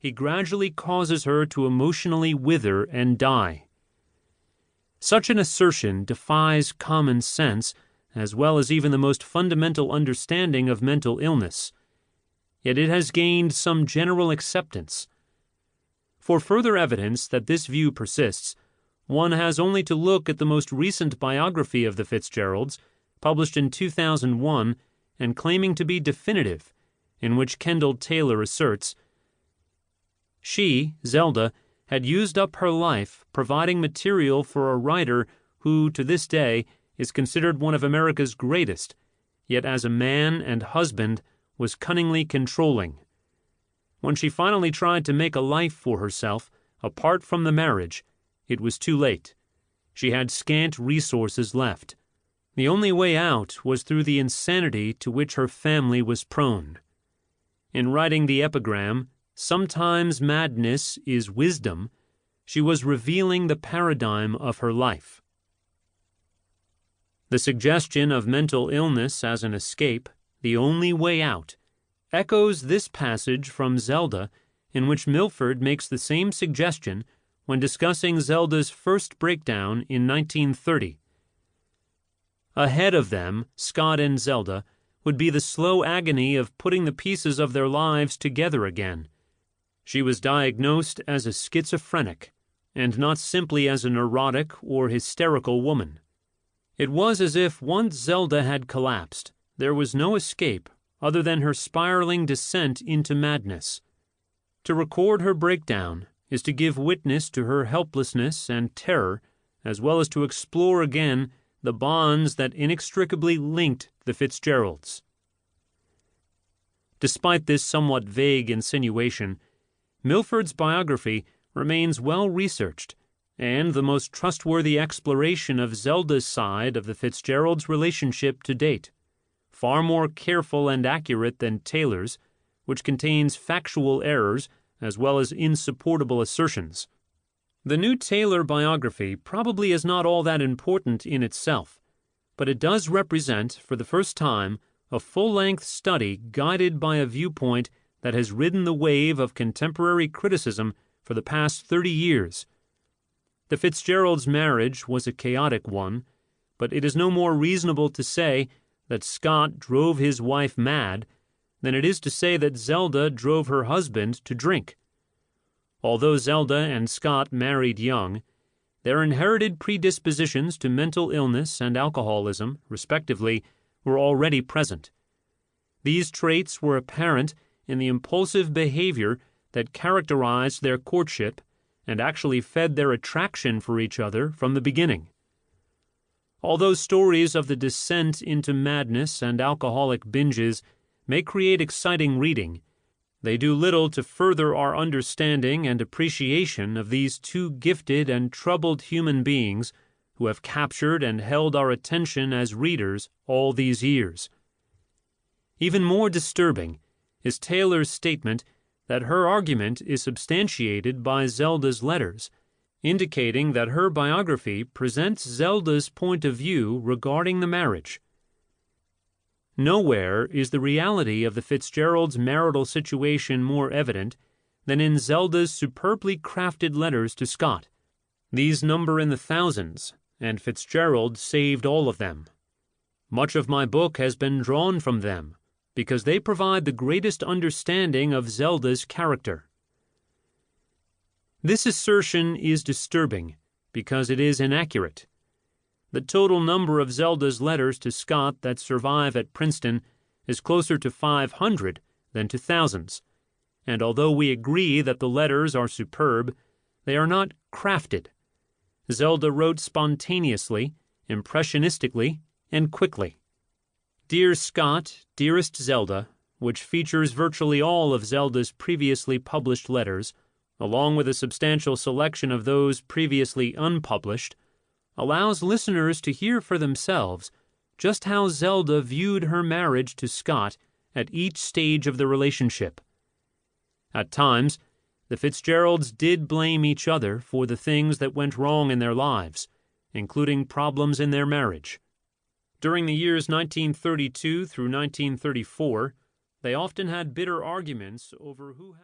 he gradually causes her to emotionally wither and die. Such an assertion defies common sense, as well as even the most fundamental understanding of mental illness. Yet it has gained some general acceptance. For further evidence that this view persists, one has only to look at the most recent biography of the Fitzgeralds, published in 2001 and claiming to be definitive, in which Kendall Taylor asserts, she, Zelda, had used up her life providing material for a writer who, to this day, is considered one of America's greatest, yet as a man and husband was cunningly controlling. When she finally tried to make a life for herself, apart from the marriage, it was too late. She had scant resources left. The only way out was through the insanity to which her family was prone. In writing the epigram, "Sometimes madness is wisdom," she was revealing the paradigm of her life. The suggestion of mental illness as an escape, the only way out, echoes this passage from Zelda, in which Milford makes the same suggestion when discussing Zelda's first breakdown in 1930. Ahead of them, Scott and Zelda, would be the slow agony of putting the pieces of their lives together again. She was diagnosed as a schizophrenic, and not simply as a neurotic or hysterical woman. It was as if once Zelda had collapsed, there was no escape other than her spiraling descent into madness. To record her breakdown is to give witness to her helplessness and terror, as well as to explore again the bonds that inextricably linked the Fitzgeralds. Despite this somewhat vague insinuation, Milford's biography remains well-researched and the most trustworthy exploration of Zelda's side of the Fitzgeralds' relationship to date, far more careful and accurate than Taylor's, which contains factual errors as well as insupportable assertions. The new Taylor biography probably is not all that important in itself, but it does represent, for the first time, a full-length study guided by a viewpoint that has ridden the wave of contemporary criticism for the past 30 years. The Fitzgeralds' marriage was a chaotic one, but it is no more reasonable to say that Scott drove his wife mad than it is to say that Zelda drove her husband to drink. Although Zelda and Scott married young, their inherited predispositions to mental illness and alcoholism, respectively, were already present. These traits were apparent in the impulsive behavior that characterized their courtship and actually fed their attraction for each other from the beginning. Although stories of the descent into madness and alcoholic binges may create exciting reading, they do little to further our understanding and appreciation of these two gifted and troubled human beings who have captured and held our attention as readers all these years. Even more disturbing is Taylor's statement that her argument is substantiated by Zelda's letters, indicating that her biography presents Zelda's point of view regarding the marriage. Nowhere is the reality of the Fitzgeralds' marital situation more evident than in Zelda's superbly crafted letters to Scott. These number in the thousands, and Fitzgerald saved all of them. Much of my book has been drawn from them, because they provide the greatest understanding of Zelda's character. This assertion is disturbing because it is inaccurate. The total number of Zelda's letters to Scott that survive at Princeton is closer to 500 than to thousands, and although we agree that the letters are superb, they are not crafted. Zelda wrote spontaneously, impressionistically, and quickly. Dear Scott, Dearest Zelda, which features virtually all of Zelda's previously published letters, along with a substantial selection of those previously unpublished, allows listeners to hear for themselves just how Zelda viewed her marriage to Scott at each stage of the relationship. At times, the Fitzgeralds did blame each other for the things that went wrong in their lives, including problems in their marriage. During the years 1932 through 1934, they often had bitter arguments over who had